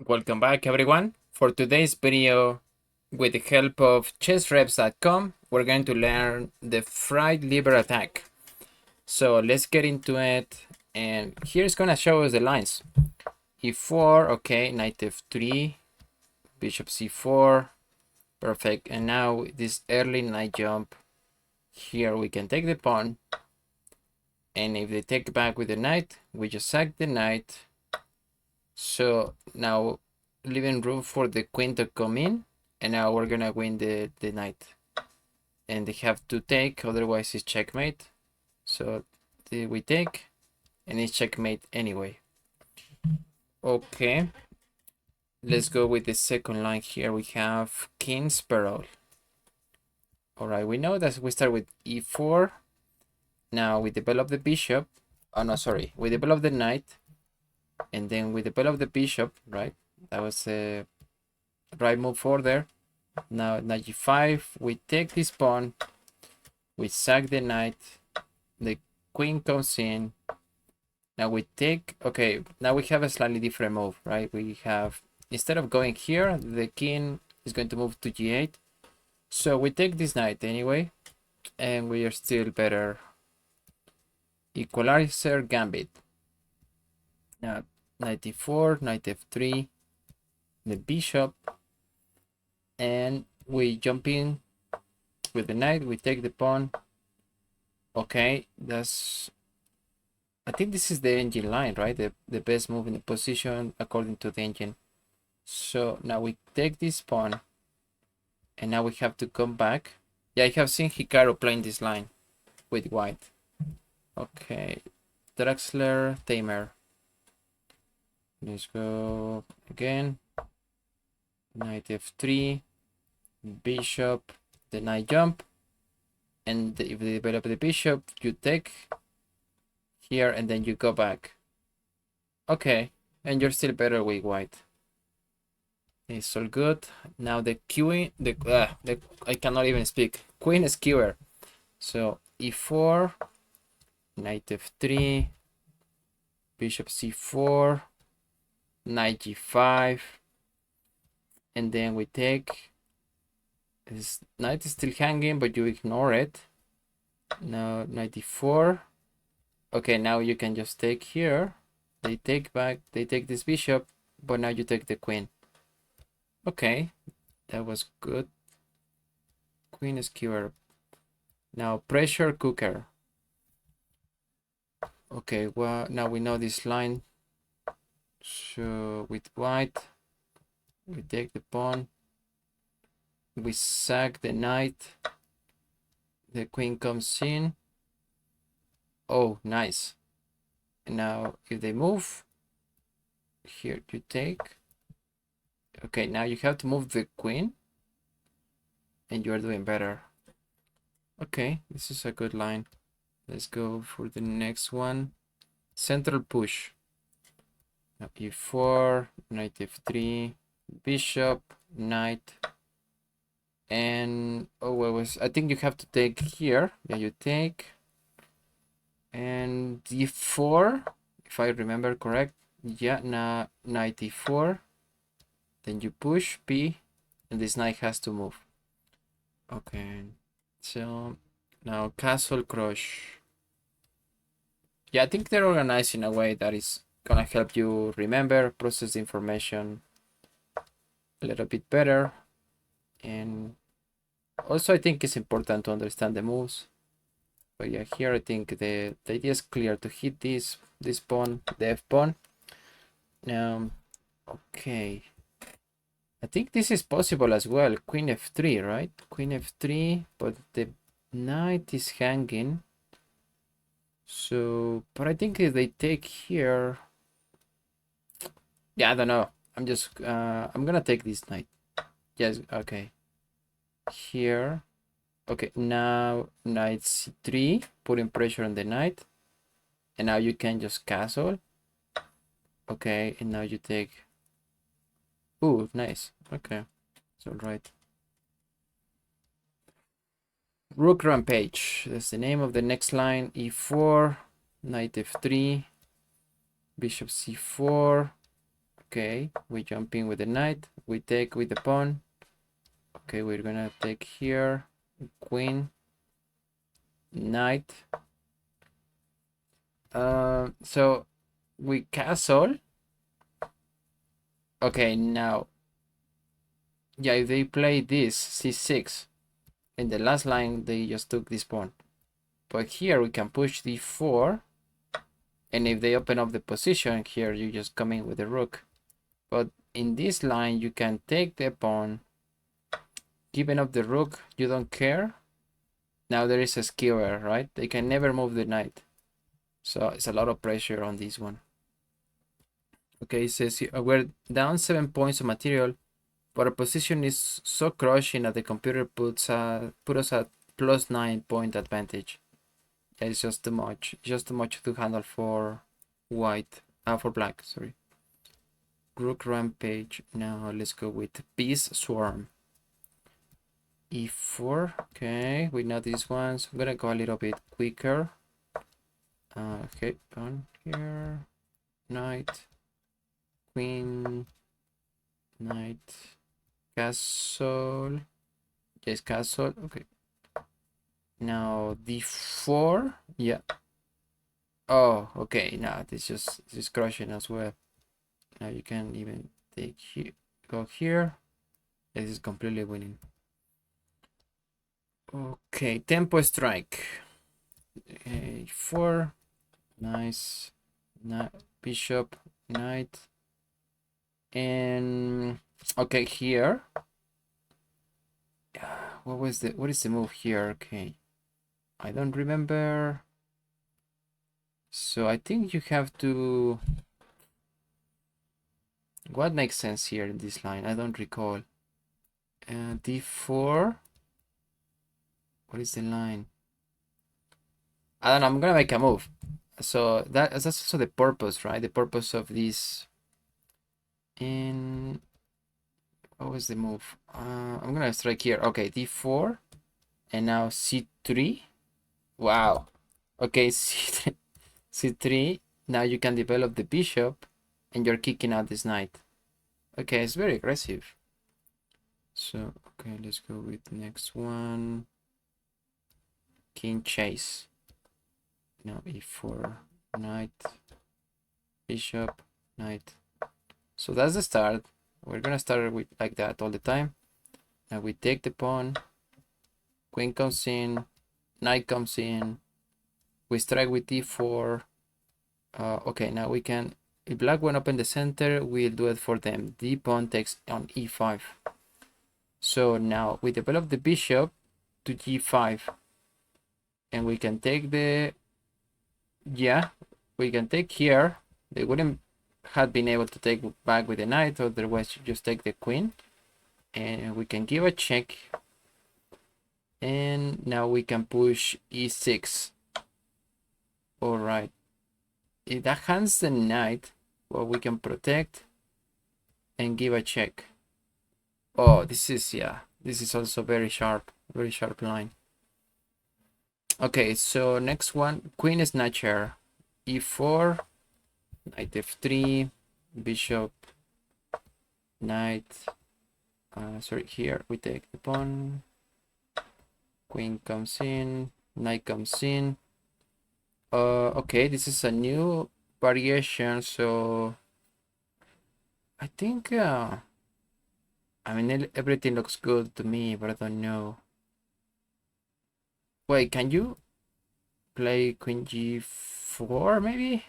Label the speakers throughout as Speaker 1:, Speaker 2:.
Speaker 1: Welcome back, everyone. For today's video, with the help of chessreps.com, we're going to learn the fried liver attack. So let's get into it. And here's going to show us the lines. e4, okay, knight f3, bishop c4, perfect. And now this early knight jump, here we can take the pawn. And if they take back with the knight, we just sack the knight. So now leaving room for the queen to come in, and now we're gonna win the knight. And they have to take, otherwise it's checkmate. So we take, and it's checkmate anyway. Okay, let's go with the second line here. We have king's parole. All right, we know that we start with e4. Now we develop the bishop. Oh no, sorry, we develop the knight, and then we develop the bishop, right? That was the right move for there. Now knight g5, we take this pawn, we sack the knight, the queen comes in. Now we take, okay, now we have a slightly different move, right? We have, instead of going here, the king is going to move to g8. So we take this knight anyway, and we are still better. Equalizer gambit. Now knight e4, knight f3, the bishop, and we jump in with the knight, we take the pawn. Okay, that's, I think this is the engine line, right? The best move in the position according to the engine. So now we take this pawn, and now we have to come back. Yeah, I have seen Hikaru playing this line with white. Okay, Draxler, Tamer. Let's go again. Knight f3, bishop, the knight jump, and if you develop the bishop, you take here, and then you go back. Okay, and you're still better with white. It's all good. Now the queen, I cannot even speak. Queen skewer. So e4, knight f3, bishop c4, knight g5, and then we take. This knight is still hanging, but you ignore it. Now knight e4. Okay, now you can just take here. They take back, they take this bishop, but now you take the queen. Okay, that was good. Queen skewer. Now pressure cooker. Okay, well, now we know this line. So with white, we take the pawn. We sack the knight. The queen comes in. Oh, nice. And now if they move, here you take. Okay, now you have to move the queen, and you are doing better. Okay, this is a good line. Let's go for the next one. Central push. Now e4, knight f3, bishop, knight, and oh, I think you have to take here. Yeah, you take, and d4, if I remember correct. Yeah, now knight e4, then you push p, and this knight has to move. Okay, so now castle crush. Yeah, I think they're organized in a way that is gonna help you remember, process the information a little bit better. And also I think it's important to understand the moves. But yeah, here I think the idea is clear, to hit this pawn, the f pawn. Okay, I think this is possible as well. Queen f3, right? Queen f3, but the knight is hanging. So, but I think if they take here, yeah, I don't know. I'm gonna take this knight. Yes, okay. Here, okay. Now knight c3, putting pressure on the knight, and now you can just castle. Okay, and now you take. Ooh, nice. Okay, it's all right. Rook rampage. That's the name of the next line. e4, knight f3, bishop c4, Okay, we jump in with the knight. We take with the pawn. Okay, we're gonna take here. Queen. Knight. So we castle. Okay, now. Yeah, if they play this, c6. In the last line, they just took this pawn. But here we can push d4. And if they open up the position here, you just come in with the rook. But in this line, you can take the pawn. Giving up the rook, you don't care. Now there is a skewer, right? They can never move the knight. So it's a lot of pressure on this one. Okay, it says we're down 7 points of material, but our position is so crushing that the computer put us at +9 point advantage. It's just too much. Just too much to handle for white. For black, sorry. Rook rampage. Now let's go with peace swarm. e4. Okay, we know these ones. I'm gonna go a little bit quicker. Okay, pawn here. Knight. Queen. Knight. Castle. Yes, castle. Okay. Now d4. Yeah. Oh, okay. Now this is crushing as well. Now you can even take here, go here. This is completely winning. Okay, tempo strike. A4. Nice. Bishop, knight. And okay, here. What is the move here? Okay. I don't remember. So I think you have to. What makes sense here in this line? I don't recall. d4. What is the line? I don't know. I'm gonna make a move. So that's also the purpose, right? The purpose of this. And what was the move? I'm gonna strike here. Okay, d4, and now c3. Wow. Okay, c3. Now you can develop the bishop, and you're kicking out this knight. Okay, it's very aggressive. So okay, let's go with the next one. King chase. Now e4, knight, bishop, knight. So that's the start. We're gonna start with like that all the time. Now we take the pawn. Queen comes in, knight comes in. We strike with d4. Okay, now we can. If black went up in the center, we'll do it for them. The pawn takes on e5. So now we develop the bishop to g5, and we can take the. Yeah, we can take here. They wouldn't have been able to take back with the knight, otherwise you just take the queen. And we can give a check. And now we can push e6. All right. If that hands the knight, well, we can protect and give a check. Oh, this is also very sharp line. Okay, so next one, queen snatcher, e4, knight f3, bishop, knight. Sorry, here we take the pawn. Queen comes in, knight comes in. Okay, this is a new variation, so I think I mean everything looks good to me, but I don't know. Wait, can you play queen g4 maybe?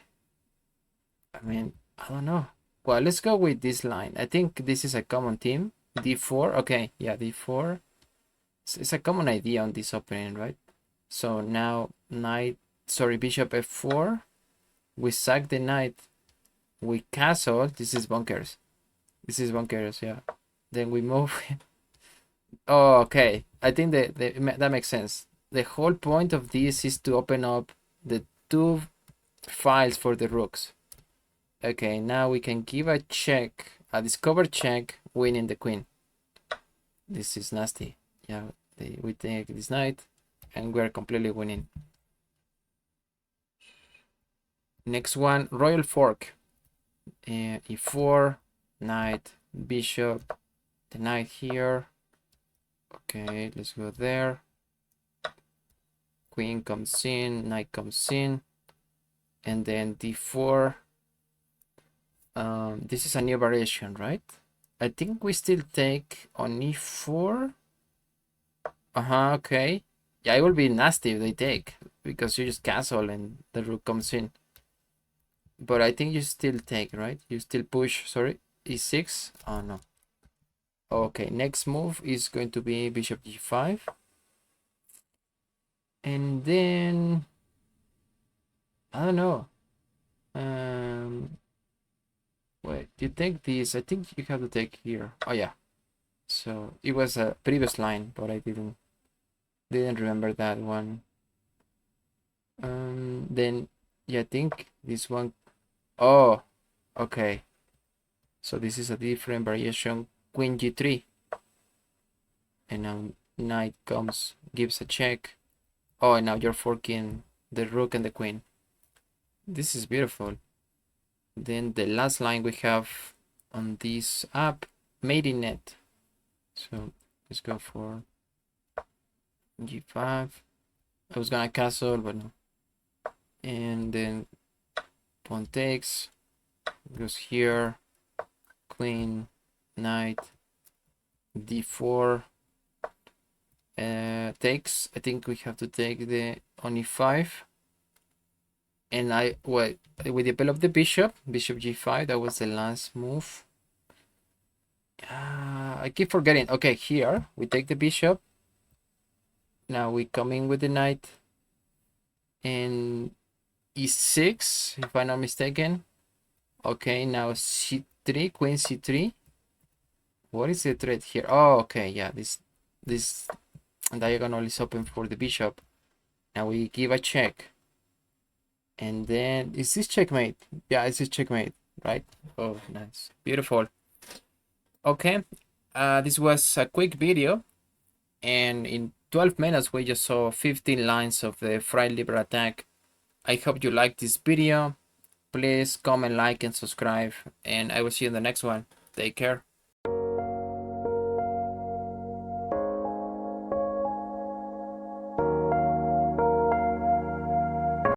Speaker 1: I mean, I don't know. Well, let's go with this line. I think this is a common theme. d4. Okay, yeah, d4. It's a common idea on this opening, right? So now bishop f4. We sack the knight. We castle. This is bunkers. Yeah. Then we move. Oh, okay. I think that makes sense. The whole point of this is to open up the two files for the rooks. Okay, now we can give a check, a discover check, winning the queen. This is nasty. Yeah, we take this knight, and we're completely winning. Next one, royal fork. E4, knight, bishop, the knight here. Okay, let's go there. Queen comes in, knight comes in, and then d4. This is a new variation, right? I think we still take on e4. Okay. Yeah, it will be nasty if they take, because you just castle and the rook comes in. But I think you still take, right? You still push, sorry, e6. Oh, no. Okay, next move is going to be bishop g5. And then, I don't know. Wait, you take this. I think you have to take here. Oh, yeah. So it was a previous line, but I didn't remember that one. Then, yeah, I think this one. Oh, okay. So this is a different variation. Queen g3. And now knight comes, gives a check. Oh, and now you're forking the rook and the queen. This is beautiful. Then the last line we have on this app, mating net. So let's go for g5. I was gonna castle, but no. And then pawn takes, goes here, queen, knight, d4, takes. I think we have to take the on e5. And we developed the bishop g5. That was the last move. I keep forgetting. Okay, here we take the bishop. Now we come in with the knight and e6, if I'm not mistaken. Okay, now c3, queen c3. What is the threat here? Oh, okay, yeah, this diagonal is open for the bishop. Now we give a check. And then, is this checkmate? Yeah, this is checkmate, right? Oh, nice. Beautiful. Okay, this was a quick video. And in 12 minutes, we just saw 15 lines of the fried liver attack. I hope you liked this video. Please comment, like, and subscribe. And I will see you in the next one. Take care.